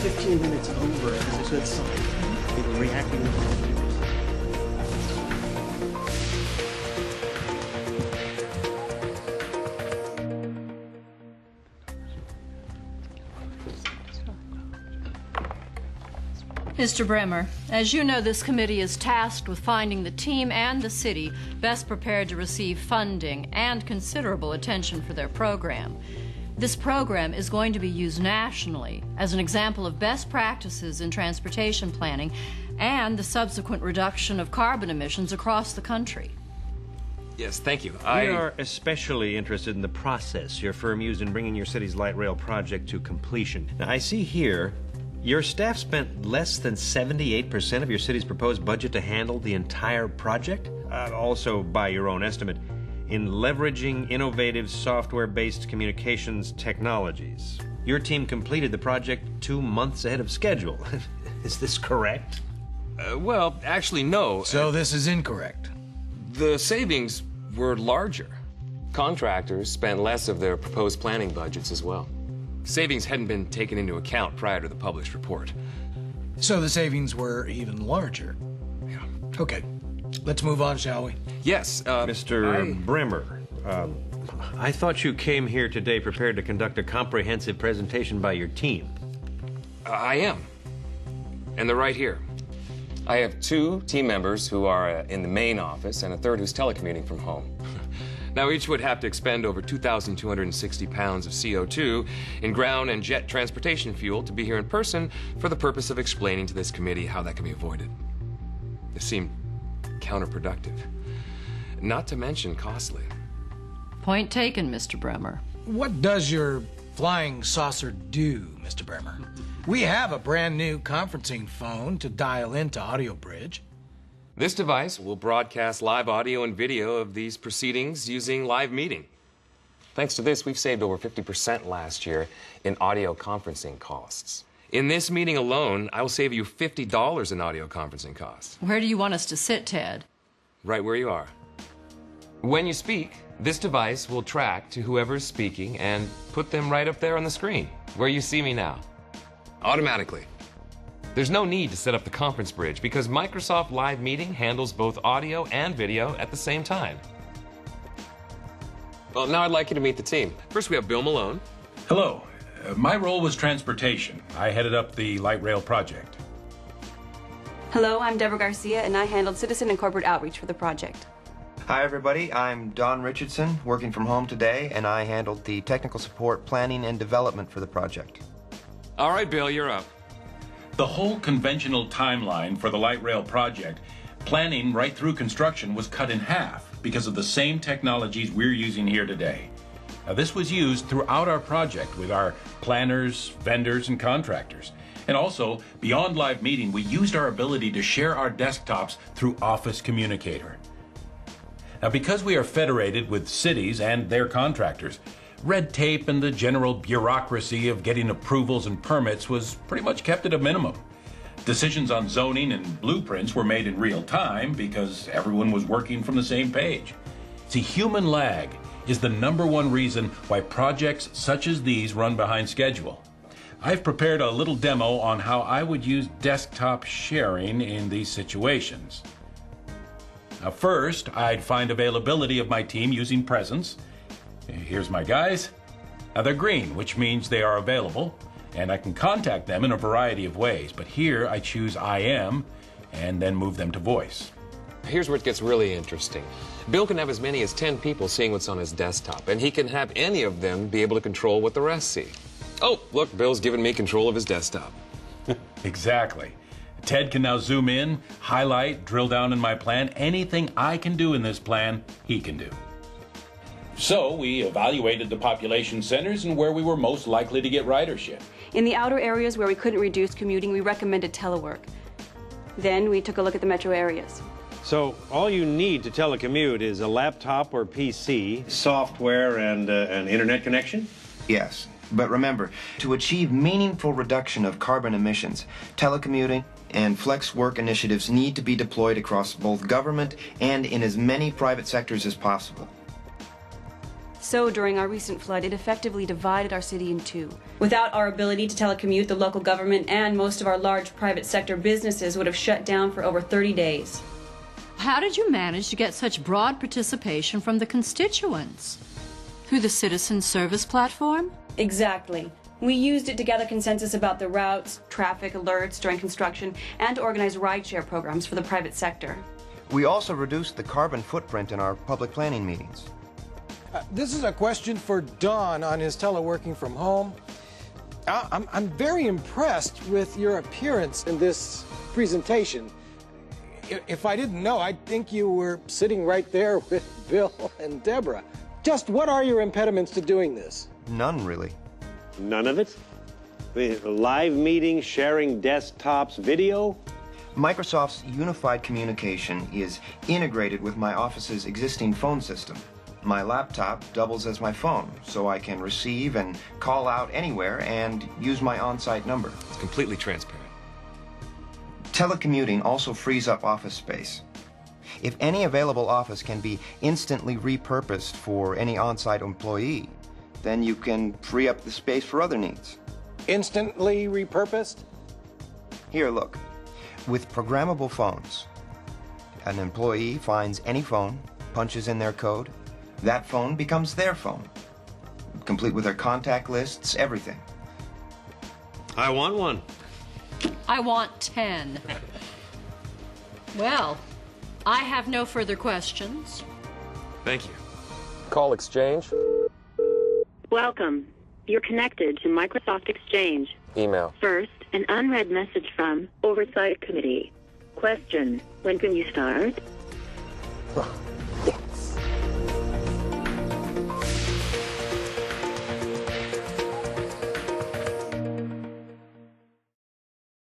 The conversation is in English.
15 minutes over because it's something reacting to volunteers. Mr. Bremer, as you know, this committee is tasked with finding the team and the city best prepared to receive funding and considerable attention for their program. This program is going to be used nationally as an example of best practices in transportation planning and the subsequent reduction of carbon emissions across the country. Yes, thank you. We are especially interested in the process your firm used in bringing your city's light rail project to completion. Now, I see here your staff spent less than 78% of your city's proposed budget to handle the entire project, also by your own estimate, in leveraging innovative software-based communications technologies. Your team completed the project 2 months ahead of schedule. Is this correct? Well, actually, no. So this is incorrect. The savings were larger. Contractors spent less of their proposed planning budgets as well. Savings hadn't been taken into account prior to the published report. So the savings were even larger. Yeah. Okay, let's move on, shall we? Yes, Mr. Bremer, I thought you came here today prepared to conduct a comprehensive presentation by your team. I am. And they're right here. I have 2 team members who are in the main office and a third who's telecommuting from home. Now, each would have to expend over 2,260 pounds of CO2 in ground and jet transportation fuel to be here in person for the purpose of explaining to this committee how that can be avoided. This seemed counterproductive, not to mention costly. Point taken, Mr. Bremer. What does your flying saucer do, Mr. Bremer? We have a brand new conferencing phone to dial into Audio Bridge. This device will broadcast live audio and video of these proceedings using live meeting. Thanks to this, we've saved over 50% last year in audio conferencing costs. In this meeting alone, I will save you $50 in audio conferencing costs. Where do you want us to sit, Ted? Right where you are. When you speak, this device will track to whoever's speaking and put them right up there on the screen, where you see me now. Automatically. There's no need to set up the conference bridge because Microsoft Live Meeting handles both audio and video at the same time. Well, now I'd like you to meet the team. First, we have Bill Malone. Hello. My role was transportation. I headed up the light rail project. Hello, I'm Deborah Garcia, and I handled citizen and corporate outreach for the project. Hi, everybody. I'm Don Richardson, working from home today, and I handled the technical support, planning, and development for the project. All right, Bill, you're up. The whole conventional timeline for the light rail project, planning right through construction, was cut in half because of the same technologies we're using here today. Now, this was used throughout our project with our planners, vendors, and contractors. And also, beyond live meeting, we used our ability to share our desktops through Office Communicator. Now, because we are federated with cities and their contractors, red tape and the general bureaucracy of getting approvals and permits was pretty much kept at a minimum. Decisions on zoning and blueprints were made in real time because everyone was working from the same page. See, human lag is the #1 reason why projects such as these run behind schedule. I've prepared a little demo on how I would use desktop sharing in these situations. Now, first, I'd find availability of my team using presence. Here's my guys. Now, they're green, which means they are available, and I can contact them in a variety of ways. But here I choose I am, and then move them to voice. Here's where it gets really interesting. Bill can have as many as 10 people seeing what's on his desktop, and he can have any of them be able to control what the rest see. Oh, look, Bill's given me control of his desktop. Exactly. Ted can now zoom in, highlight, drill down in my plan. Anything I can do in this plan, he can do. So we evaluated the population centers and where we were most likely to get ridership. In the outer areas where we couldn't reduce commuting, we recommended telework. Then we took a look at the metro areas. So all you need to telecommute is a laptop or PC, software, and an internet connection? Yes, but remember, to achieve meaningful reduction of carbon emissions, telecommuting and flex work initiatives need to be deployed across both government and in as many private sectors as possible. So during our recent flood, it effectively divided our city in two. Without our ability to telecommute, the local government and most of our large private sector businesses would have shut down for over 30 days. How did you manage to get such broad participation from the constituents? Through the citizen service platform? Exactly. We used it to gather consensus about the routes, traffic alerts during construction, and to organize rideshare programs for the private sector. We also reduced the carbon footprint in our public planning meetings. This is a question for Don on his teleworking from home. I'm very impressed with your appearance in this presentation. If I didn't know, I'd think you were sitting right there with Bill and Deborah. Just what are your impediments to doing this? None, really. None of it? The live meetings, sharing desktops, video? Microsoft's unified communication is integrated with my office's existing phone system. My laptop doubles as my phone, so I can receive and call out anywhere and use my on-site number. It's completely transparent. Telecommuting also frees up office space. If any available office can be instantly repurposed for any on-site employee, then you can free up the space for other needs. Instantly repurposed? Here, look. With programmable phones, an employee finds any phone, punches in their code, that phone becomes their phone, complete with their contact lists, everything. I want one. I want 10. Well, I have no further questions. Thank you. Call exchange. Welcome. You're connected to Microsoft Exchange. Email. First, an unread message from Oversight Committee. Question: when can you start?